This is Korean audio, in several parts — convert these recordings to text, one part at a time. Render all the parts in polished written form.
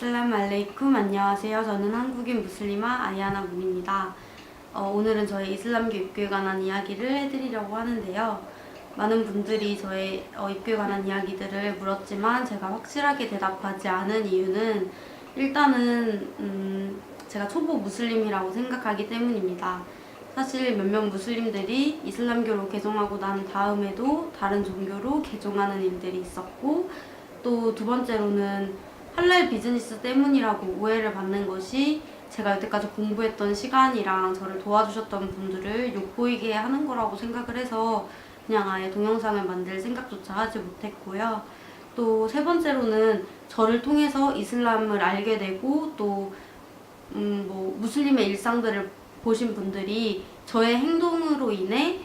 아슬람 알레이쿰. 안녕하세요. 저는 한국인 무슬리마 아이아나 문입니다. 오늘은 저의 이슬람교 입교에 관한 이야기를 해드리려고 하는데요. 많은 분들이 저의 입교에 관한 이야기들을 물었지만 제가 확실하게 대답하지 않은 이유는 일단은 제가 초보 무슬림이라고 생각하기 때문입니다. 사실 몇몇 무슬림들이 이슬람교로 개종하고 난 다음에도 다른 종교로 개종하는 일들이 있었고, 또 두 번째로는 할랄 비즈니스 때문이라고 오해를 받는 것이 제가 여태까지 공부했던 시간이랑 저를 도와주셨던 분들을 욕보이게 하는 거라고 생각을 해서 그냥 아예 동영상을 만들 생각조차 하지 못했고요. 또 세 번째로는 저를 통해서 이슬람을 알게 되고 또 무슬림의 일상들을 보신 분들이 저의 행동으로 인해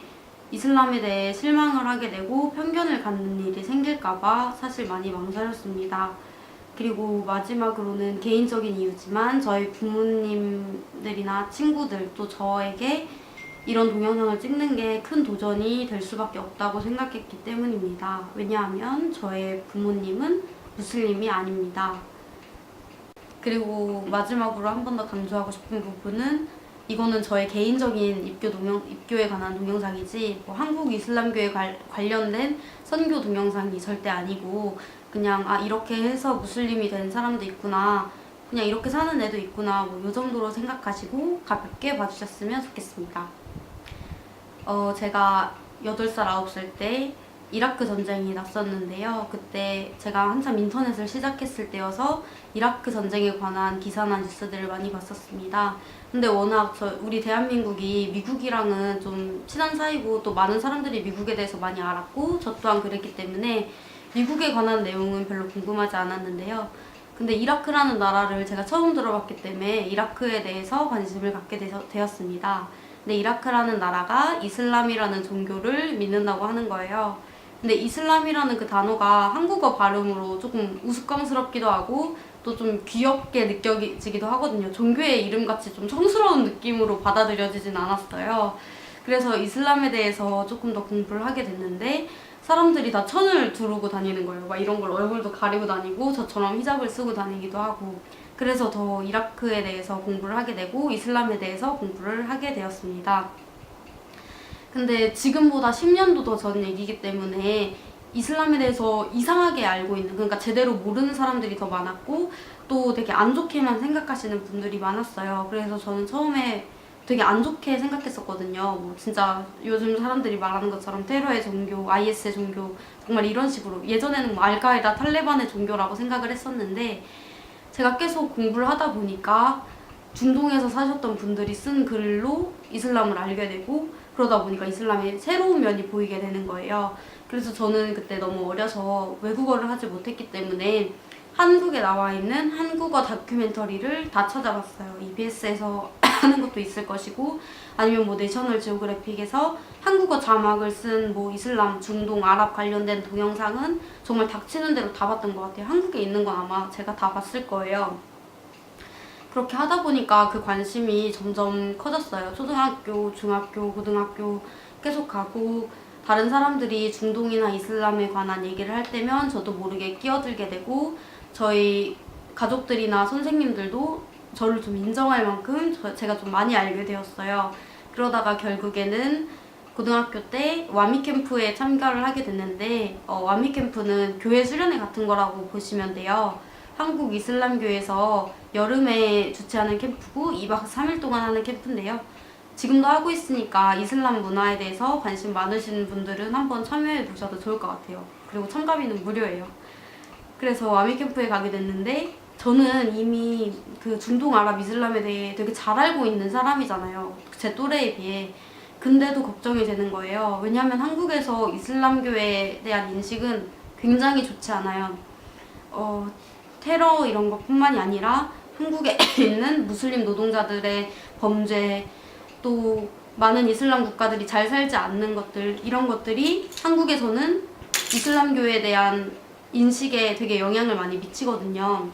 이슬람에 대해 실망을 하게 되고 편견을 갖는 일이 생길까봐 사실 많이 망설였습니다. 그리고 마지막으로는 개인적인 이유지만 저희 부모님들이나 친구들 또 저에게 이런 동영상을 찍는 게 큰 도전이 될 수밖에 없다고 생각했기 때문입니다. 왜냐하면 저의 부모님은 무슬림이 아닙니다. 그리고 마지막으로 한 번 더 강조하고 싶은 부분은 이거는 저의 개인적인 입교에 관한 동영상이지 한국 이슬람교에 관련된 선교 동영상이 절대 아니고 그냥 이렇게 해서 무슬림이 된 사람도 있구나, 그냥 이렇게 사는 애도 있구나, 이 정도로 생각하시고 가볍게 봐주셨으면 좋겠습니다. 제가 8살, 9살 때 이라크 전쟁이 났었는데요. 그때 제가 한참 인터넷을 시작했을 때여서 이라크 전쟁에 관한 기사나 뉴스들을 많이 봤었습니다. 근데 워낙 우리 대한민국이 미국이랑은 좀 친한 사이고 또 많은 사람들이 미국에 대해서 많이 알았고 저 또한 그랬기 때문에 미국에 관한 내용은 별로 궁금하지 않았는데요. 근데 이라크라는 나라를 제가 처음 들어봤기 때문에 이라크에 대해서 관심을 갖게 되었습니다. 근데 이라크라는 나라가 이슬람이라는 종교를 믿는다고 하는 거예요. 근데 이슬람이라는 그 단어가 한국어 발음으로 조금 우스꽝스럽기도 하고 또 좀 귀엽게 느껴지기도 하거든요. 종교의 이름같이 좀 성스러운 느낌으로 받아들여지진 않았어요. 그래서 이슬람에 대해서 조금 더 공부를 하게 됐는데 사람들이 다 천을 두르고 다니는 거예요. 막 이런 걸 얼굴도 가리고 다니고 저처럼 히잡을 쓰고 다니기도 하고, 그래서 더 이라크에 대해서 공부를 하게 되고 이슬람에 대해서 공부를 하게 되었습니다. 근데 지금보다 10년도 더 전 얘기이기 때문에 이슬람에 대해서 이상하게 알고 있는, 그러니까 제대로 모르는 사람들이 더 많았고 또 되게 안 좋게만 생각하시는 분들이 많았어요. 그래서 저는 처음에 되게 안 좋게 생각했었거든요. 진짜 요즘 사람들이 말하는 것처럼 테러의 종교, IS의 종교, 정말 이런 식으로 예전에는 알카에다, 탈레반의 종교라고 생각을 했었는데 제가 계속 공부를 하다 보니까 중동에서 사셨던 분들이 쓴 글로 이슬람을 알게 되고 그러다 보니까 이슬람의 새로운 면이 보이게 되는 거예요. 그래서 저는 그때 너무 어려서 외국어를 하지 못했기 때문에 한국에 나와 있는 한국어 다큐멘터리를 다 찾아봤어요. EBS에서 하는 것도 있을 것이고 아니면 내셔널 지오그래픽에서 한국어 자막을 쓴 이슬람, 중동, 아랍 관련된 동영상은 정말 닥치는 대로 다 봤던 것 같아요. 한국에 있는 건 아마 제가 다 봤을 거예요. 그렇게 하다 보니까 그 관심이 점점 커졌어요. 초등학교, 중학교, 고등학교 계속 가고 다른 사람들이 중동이나 이슬람에 관한 얘기를 할 때면 저도 모르게 끼어들게 되고 저희 가족들이나 선생님들도 저를 좀 인정할 만큼 제가 좀 많이 알게 되었어요. 그러다가 결국에는 고등학교 때 와미 캠프에 참가를 하게 됐는데 와미 캠프는 교회 수련회 같은 거라고 보시면 돼요. 한국 이슬람교에서 여름에 주최하는 캠프고 2박 3일 동안 하는 캠프인데요. 지금도 하고 있으니까 이슬람 문화에 대해서 관심 많으신 분들은 한번 참여해 보셔도 좋을 것 같아요. 그리고 참가비는 무료예요. 그래서 와미 캠프에 가게 됐는데 저는 이미 그 중동 아랍 이슬람에 대해 되게 잘 알고 있는 사람이잖아요. 제 또래에 비해. 근데도 걱정이 되는 거예요. 왜냐하면 한국에서 이슬람교에 대한 인식은 굉장히 좋지 않아요. 테러 이런 것뿐만이 아니라 한국에 있는 무슬림 노동자들의 범죄, 또 많은 이슬람 국가들이 잘 살지 않는 것들, 이런 것들이 한국에서는 이슬람교에 대한 인식에 되게 영향을 많이 미치거든요.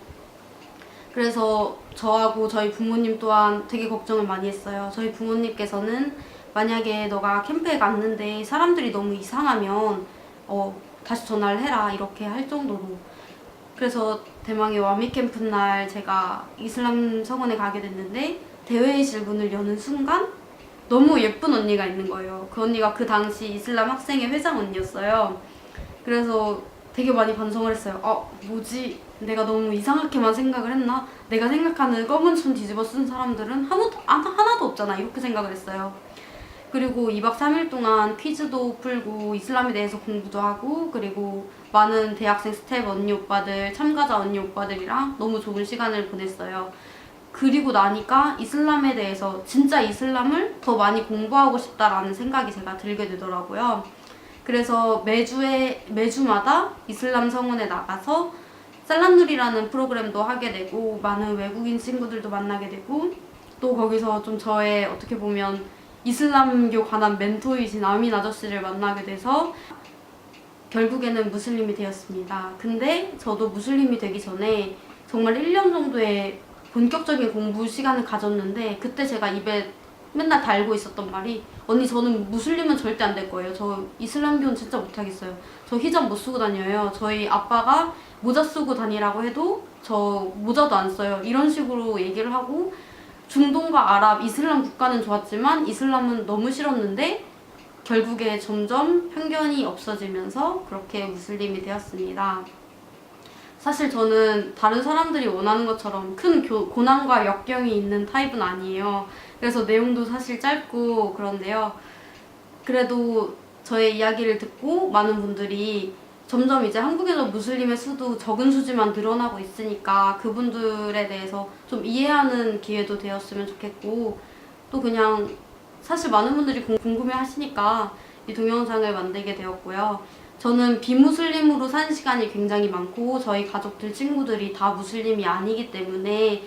그래서 저하고 저희 부모님 또한 되게 걱정을 많이 했어요. 저희 부모님께서는 만약에 너가 캠프에 갔는데 사람들이 너무 이상하면 다시 전화를 해라, 이렇게 할 정도로. 그래서 대망의 와미 캠프 날 제가 이슬람 성원에 가게 됐는데 대회의실 문을 여는 순간 너무 예쁜 언니가 있는 거예요. 그 언니가 그 당시 이슬람 학생회 회장 언니였어요. 그래서 되게 많이 반성을 했어요. 뭐지? 내가 너무 이상하게만 생각을 했나? 내가 생각하는 검은 손 뒤집어 쓴 사람들은 하나도 없잖아. 이렇게 생각을 했어요. 그리고 2박 3일 동안 퀴즈도 풀고 이슬람에 대해서 공부도 하고 그리고 많은 대학생 스텝 언니 오빠들, 참가자 언니 오빠들이랑 너무 좋은 시간을 보냈어요. 그리고 나니까 이슬람에 대해서 진짜 이슬람을 더 많이 공부하고 싶다라는 생각이 제가 들게 되더라고요. 그래서 매주마다 이슬람 성원에 나가서 살란누리라는 프로그램도 하게 되고 많은 외국인 친구들도 만나게 되고 또 거기서 좀 저의 어떻게 보면 이슬람교 관한 멘토이신 아민 아저씨를 만나게 돼서 결국에는 무슬림이 되었습니다. 근데 저도 무슬림이 되기 전에 정말 1년 정도의 본격적인 공부 시간을 가졌는데 그때 제가 입에 맨날 달고 있었던 말이 언니 저는 무슬림은 절대 안 될 거예요. 저 이슬람교는 진짜 못하겠어요. 저 히잡 못 쓰고 다녀요. 저희 아빠가 모자 쓰고 다니라고 해도 저 모자도 안 써요. 이런 식으로 얘기를 하고 중동과 아랍, 이슬람 국가는 좋았지만 이슬람은 너무 싫었는데 결국에 점점 편견이 없어지면서 그렇게 무슬림이 되었습니다. 사실 저는 다른 사람들이 원하는 것처럼 큰 고난과 역경이 있는 타입은 아니에요. 그래서 내용도 사실 짧고 그런데요. 그래도 저의 이야기를 듣고 많은 분들이 점점 이제 한국에서 무슬림의 수도 적은 수지만 늘어나고 있으니까 그분들에 대해서 좀 이해하는 기회도 되었으면 좋겠고 또 그냥 사실 많은 분들이 궁금해 하시니까 이 동영상을 만들게 되었고요. 저는 비무슬림으로 산 시간이 굉장히 많고 저희 가족들, 친구들이 다 무슬림이 아니기 때문에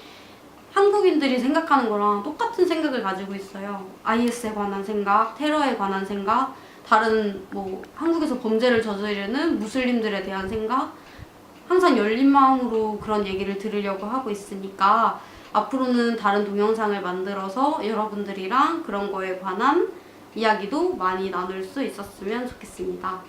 한국인들이 생각하는 거랑 똑같은 생각을 가지고 있어요. IS에 관한 생각, 테러에 관한 생각, 다른 한국에서 범죄를 저지르는 무슬림들에 대한 생각 항상 열린 마음으로 그런 얘기를 들으려고 하고 있으니까 앞으로는 다른 동영상을 만들어서 여러분들이랑 그런 거에 관한 이야기도 많이 나눌 수 있었으면 좋겠습니다.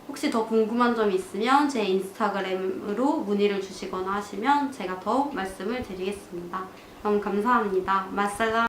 혹시 더 궁금한 점이 있으면 제 인스타그램으로 문의를 주시거나 하시면 제가 더 말씀을 드리겠습니다. 너무 감사합니다. 마살람.